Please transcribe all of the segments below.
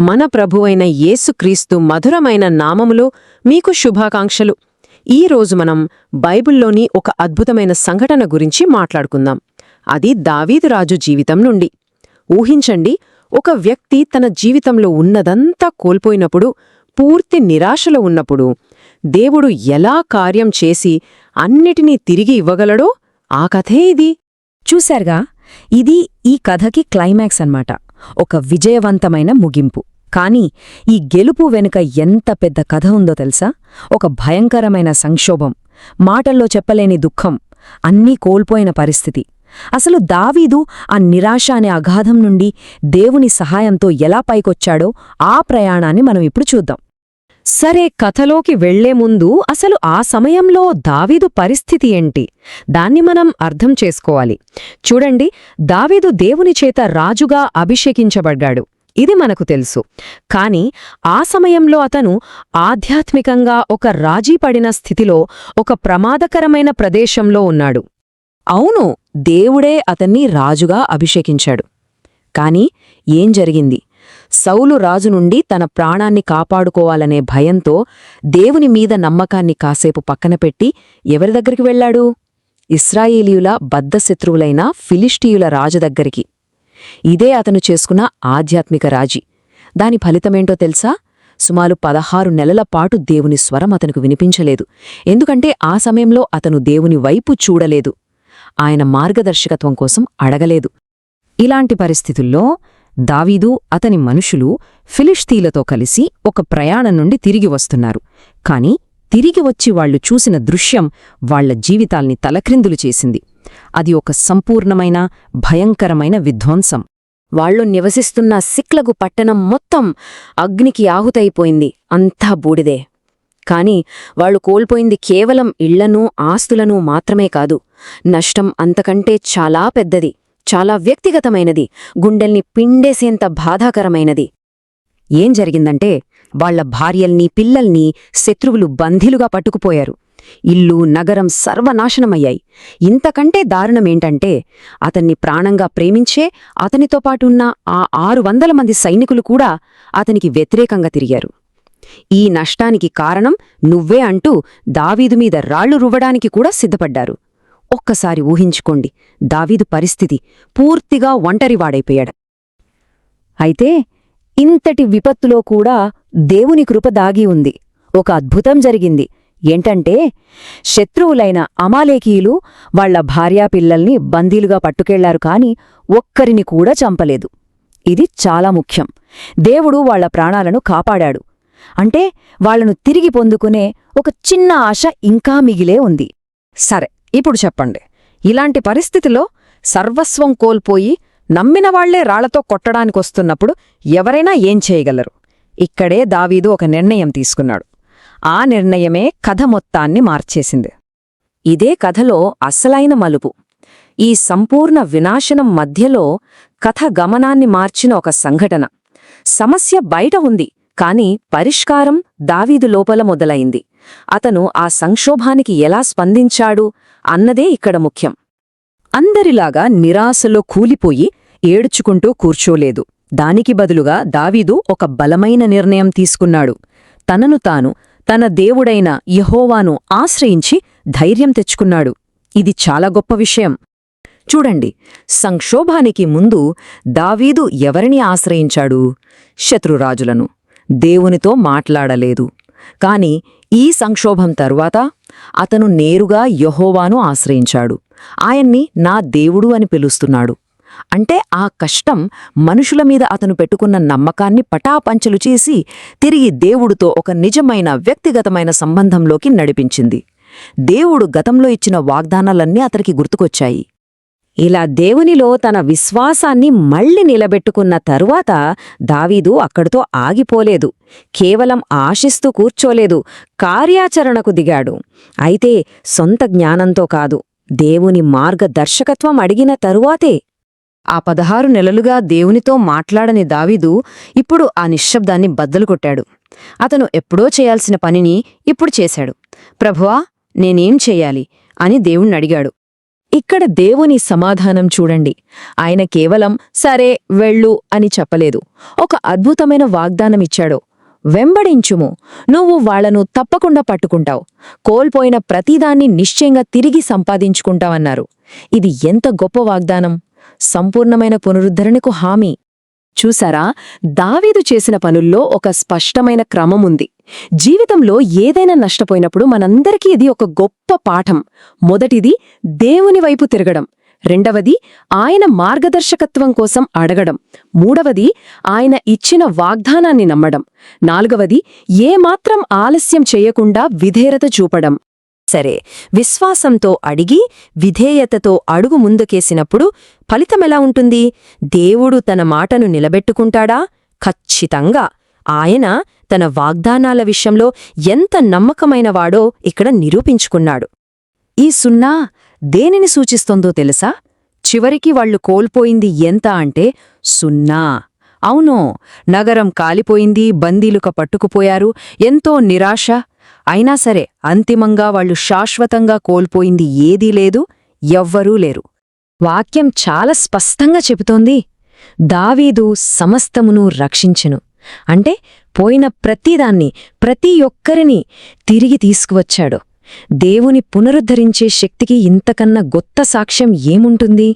మన ప్రభువైన యేసుక్రీస్తు మధురమైన నామములో మీకు శుభాకాంక్షలు. ఈరోజు మనం బైబిల్లోని ఒక అద్భుతమైన సంఘటన గురించి మాట్లాడుకుందాం. అది దావీదు రాజు జీవితం నుండి. ఊహించండి, ఒక వ్యక్తి తన జీవితంలో ఉన్నదంతా కోల్పోయినప్పుడు, పూర్తి నిరాశలో ఉన్నప్పుడు, దేవుడు ఎలా కార్యం చేసి అన్నిటినీ తిరిగి ఇవ్వగలడో ఆ కథే ఇది. చూశారుగా, ఇది ఈ కథకి క్లైమాక్స్ అన్నమాట. ఒక విజయవంతమైన ముగింపు. కానీ ఈ గెలుపు వెనుక ఎంత పెద్ద కథ ఉందో తెలుసా? ఒక భయంకరమైన సంక్షోభం, మాటల్లో చెప్పలేని దుఃఖం, అన్నీ కోల్పోయిన పరిస్థితి. అసలు దావీదు ఆ నిరాశ అనే అగాధం నుండి దేవుని సహాయంతో ఎలా పైకొచ్చాడో ఆ ప్రయాణాన్ని మనం ఇప్పుడు చూద్దాం. సరే, కథలోకి వెళ్లే ముందు అసలు ఆ సమయంలో దావీదు పరిస్థితి ఏంటి? దాన్ని మనం అర్థం చేసుకోవాలి. చూడండి, దావీదు దేవుని చేత రాజుగా అభిషేకించబడ్డాడు, ఇది మనకు తెలుసు. కాని ఆ సమయంలో అతను ఆధ్యాత్మికంగా ఒక రాజీపడిన స్థితిలో, ఒక ప్రమాదకరమైన ప్రదేశంలో ఉన్నాడు. అవును, దేవుడే అతన్ని రాజుగా అభిషేకించాడు. కాని ఏం జరిగింది? సౌలు రాజు నుండి తన ప్రాణాన్ని కాపాడుకోవాలనే భయంతో దేవుని మీద నమ్మకాన్ని కాసేపు పక్కనపెట్టి ఎవరి దగ్గరికి వెళ్లాడు? ఇశ్రాయేలీయుల బద్ధశత్రువులైన ఫిలిష్టీయుల రాజు దగ్గరికి. ఇదే అతను చేసుకున్న ఆధ్యాత్మిక రాజీ. దాని ఫలితమేంటో తెలుసా? సుమారు 16 నెలల పాటు దేవుని స్వరం అతనికి వినిపించలేదు. ఎందుకంటే ఆ సమయంలో అతను దేవుని వైపు చూడలేదు, ఆయన మార్గదర్శకత్వం కోసం అడగలేదు. ఇలాంటి పరిస్థితుల్లో దావీదు, అతని మనుషులు ఫిలిష్తీలతో కలిసి ఒక ప్రయాణం నుండి తిరిగి వస్తున్నారు. కాని తిరిగి వచ్చి వాళ్లు చూసిన దృశ్యం వాళ్ల జీవితాల్ని తలక్రిందులు చేసింది. అది ఒక సంపూర్ణమైన, భయంకరమైన విధ్వంసం. వాళ్లు నివసిస్తున్న సిక్లగు పట్టణం మొత్తం అగ్నికి ఆహుతైపోయింది. అంతా బూడిదే. కాని వాళ్లు కోల్పోయింది కేవలం ఇళ్లనూ ఆస్తులనూ మాత్రమే కాదు. నష్టం అంతకంటే చాలా పెద్దది, చాలా వ్యక్తిగతమైనది, గుండెల్ని పిండేసేంత బాధాకరమైనది. ఏం జరిగిందంటే, వాళ్ల భార్యల్ని, పిల్లల్ని శత్రువులు బందీలుగా పట్టుకుపోయారు. ఇల్లు, నగరం సర్వనాశనమయ్యాయి. ఇంతకంటే దారుణమేంటంటే, అతన్ని ప్రాణంగా ప్రేమించే అతనితో పాటున్న ఆ 600 మంది సైనికులు కూడా అతనికి వ్యతిరేకంగా తిరిగారు. ఈ నష్టానికి కారణం నువ్వే అంటూ దావీదు మీద రాళ్లు రువ్వడానికి కూడా సిద్ధపడ్డారు. ఒక్కసారి ఊహించుకోండి, దావీదు పరిస్థితి. పూర్తిగా ఒంటరివాడైపోయాడు. అయితే ఇంతటి విపత్తులో కూడా దేవుని కృప దాగి ఉంది. ఒక అద్భుతం జరిగింది. ఏంటంటే, శత్రువులైన అమాలేకీయులు వాళ్ల భార్యాపిల్లల్ని బందీలుగా పట్టుకెళ్లారు, కాని ఒక్కరిని కూడా చంపలేదు. ఇది చాలా ముఖ్యం. దేవుడు వాళ్ల ప్రాణాలను కాపాడాడు. అంటే వాళ్లను తిరిగి పొందుకునే ఒక చిన్న ఆశ ఇంకా మిగిలే ఉంది. సరే, ఇప్పుడు చెప్పండి, ఇలాంటి పరిస్థితిలో సర్వస్వం కోల్పోయి నమ్మినవాళ్లే రాళ్లతో కొట్టడానికొస్తున్నప్పుడు ఎవరైనా ఏం చేయగలరు? ఇక్కడే దావీదు ఒక నిర్ణయం తీసుకున్నాడు. ఆ నిర్ణయమే కథ మొత్తాన్ని మార్చేసింది. ఇదే కథలో అసలైన మలుపు. ఈ సంపూర్ణ వినాశనం మధ్యలో కథ గమనాన్ని మార్చిన ఒక సంఘటన. సమస్య బయట ఉంది, కాని పరిష్కారం దావీదు లోపల మొదలైంది. అతను ఆ సంక్షోభానికి ఎలా స్పందించాడు అన్నదే ఇక్కడ ముఖ్యం. అందరిలాగా నిరాశలో కూలిపోయి ఏడ్చుకుంటూ కూర్చోలేదు. దానికి బదులుగా దావీదు ఒక బలమైన నిర్ణయం తీసుకున్నాడు. తనను తాను, తన దేవుడైన యెహోవాను ఆశ్రయించి ధైర్యం తెచ్చుకున్నాడు. ఇది చాలా గొప్ప విషయం. చూడండి, సంక్షోభానికి ముందు దావీదు ఎవరిని ఆశ్రయించాడు? శత్రురాజులను. దేవునితో మాట్లాడలేదు. కాని ఈ సంక్షోభం తరువాత అతను నేరుగా యెహోవాను ఆశ్రయించాడు. ఆయన్ని నా దేవుడు అని పిలుస్తున్నాడు. అంటే ఆ కష్టం మనుషుల మీద అతను పెట్టుకున్న నమ్మకాన్ని పటాపంచలు చేసి తిరిగి దేవుడితో ఒక నిజమైన వ్యక్తిగతమైన సంబంధంలోకి నడిపించింది. దేవుడు గతంలో ఇచ్చిన వాగ్దానాలన్నీ అతనికి గుర్తుకొచ్చాయి. ఇలా దేవునిలో తన విశ్వాసాన్ని మళ్లీ నిలబెట్టుకున్న తరువాత దావీదు అక్కడితో ఆగిపోలేదు. కేవలం ఆశిస్తూ కూర్చోలేదు, కార్యాచరణకు దిగాడు. అయితే సొంత జ్ఞానంతో కాదు, దేవుని మార్గదర్శకత్వం అడిగిన తరువాతే. ఆ 16 నెలలుగా దేవునితో మాట్లాడని దావీదు ఇప్పుడు ఆ నిశ్శబ్దాన్ని బద్దలుకొట్టాడు. అతను ఎప్పుడో చేయాల్సిన పనిని ఇప్పుడు చేశాడు. ప్రభువా, నేనేం చెయ్యాలి అని దేవుణ్ణడిగాడు. ఇక్కడ దేవుని సమాధానం చూడండి. ఆయన కేవలం సరే వెళ్ళు అని చెప్పలేదు. ఒక అద్భుతమైన వాగ్దానమిచ్చాడు. వెంబడించుము, నువ్వు వాళ్లను తప్పకుండా పట్టుకుంటావు, కోల్పోయిన ప్రతిదాన్ని నిశ్చయంగా తిరిగి సంపాదించుకుంటావన్నారు. ఇది ఎంత గొప్ప వాగ్దానం! సంపూర్ణమైన పునరుద్ధరణకు హామీ. చూసారా, దావీదు చేసిన పనుల్లో ఒక స్పష్టమైన క్రమముంది. జీవితంలో ఏదైనా నష్టపోయినప్పుడు మనందరికీ ఇది ఒక గొప్ప పాఠం. మొదటిది దేవుని వైపు తిరగడం, రెండవది ఆయన మార్గదర్శకత్వం కోసం అడగడం, మూడవది ఆయన ఇచ్చిన వాగ్దానాన్ని నమ్మడం, నాలుగవది ఏమాత్రం ఆలస్యం చేయకుండా విధేయత చూపడం. సరే, విశ్వాసంతో అడిగి విధేయతతో అడుగు ముందుకేసినప్పుడు ఫలితమెలా ఉంటుంది? దేవుడు తన మాటను నిలబెట్టుకుంటాడా? ఖచ్చితంగా. ఆయన తన వాగ్దానాల విషయంలో ఎంత నమ్మకమైనవాడో ఇక్కడ నిరూపించుకున్నాడు. ఈ 0 దేనిని సూచిస్తోందో తెలుసా? చివరికి వాళ్లు కోల్పోయింది ఎంత అంటే 0. అవును, నగరం కాలిపోయింది, బందీలుక పట్టుకుపోయారు, ఎంతో నిరాశ. అయినా సరే అంతిమంగా వాళ్లు శాశ్వతంగా కోల్పోయింది ఏదీ లేదు, ఎవ్వరూ లేరు. వాక్యం చాలా స్పష్టంగా చెబుతోంది, దావీదు సమస్తమును రక్షించెను. అంటే పోయిన ప్రతిదాన్ని, ప్రతి ఒక్కరిని తిరిగి తీసుకువచ్చాడు. దేవుని పునరుద్ధరించే శక్తికి ఇంతకన్నా గొప్ప సాక్ష్యం ఏముంటుంది?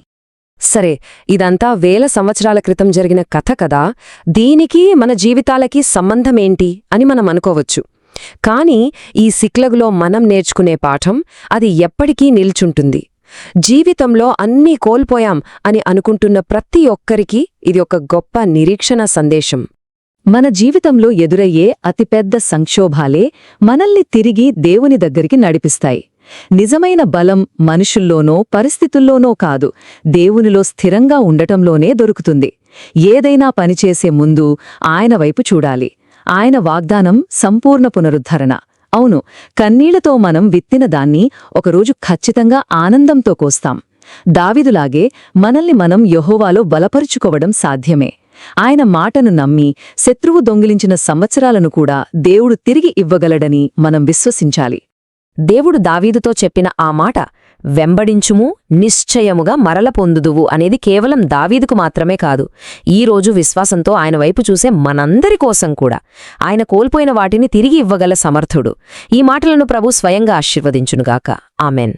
సరే, ఇదంతా వేల సంవత్సరాల క్రితం జరిగిన కథ కదా, దీనికి మన జీవితాలకి సంబంధమేంటి అని మనం అనుకోవచ్చు. కాని ఈ సిక్లగులో మనం నేర్చుకునే పాఠం అది ఎప్పటికీ నిల్చుంటుంది. జీవితంలో అన్నీ కోల్పోయాం అని అనుకుంటున్న ప్రతి ఒక్కరికీ ఇది ఒక గొప్ప నిరీక్షణ సందేశం. మన జీవితంలో ఎదురయ్యే అతిపెద్ద సంక్షోభాలే మనల్ని తిరిగి దేవుని దగ్గరికి నడిపిస్తాయి. నిజమైన బలం మనుషుల్లోనో పరిస్థితుల్లోనో కాదు, దేవునిలో స్థిరంగా ఉండటంలోనే దొరుకుతుంది. ఏదైనా పనిచేసే ముందు ఆయన వైపు చూడాలి. ఆయన వాగ్దానం సంపూర్ణ పునరుద్ధరణ. అవును, కన్నీళ్లతో మనం విత్తిన దాన్ని ఒకరోజు ఖచ్చితంగా ఆనందంతో కోస్తాం. దావీదులాగే మనల్ని మనం యెహోవాలో బలపరుచుకోవడం సాధ్యమే. ఆయన మాటను నమ్మి శత్రువు దొంగిలించిన సంవత్సరాలను కూడా దేవుడు తిరిగి ఇవ్వగలడని మనం విశ్వసించాలి. దేవుడు దావీదుతో చెప్పిన ఆ మాట, వెంబడించుము, నిశ్చయముగా మరల పొందుదువు అనేది కేవలం దావీదుకు మాత్రమే కాదు, ఈరోజు విశ్వాసంతో ఆయన వైపు చూసే మనందరి కోసం కూడా. ఆయన కోల్పోయిన వాటిని తిరిగి ఇవ్వగల సమర్థుడు. ఈ మాటలను ప్రభు స్వయంగా ఆశీర్వదించునుగాక. ఆమెన్.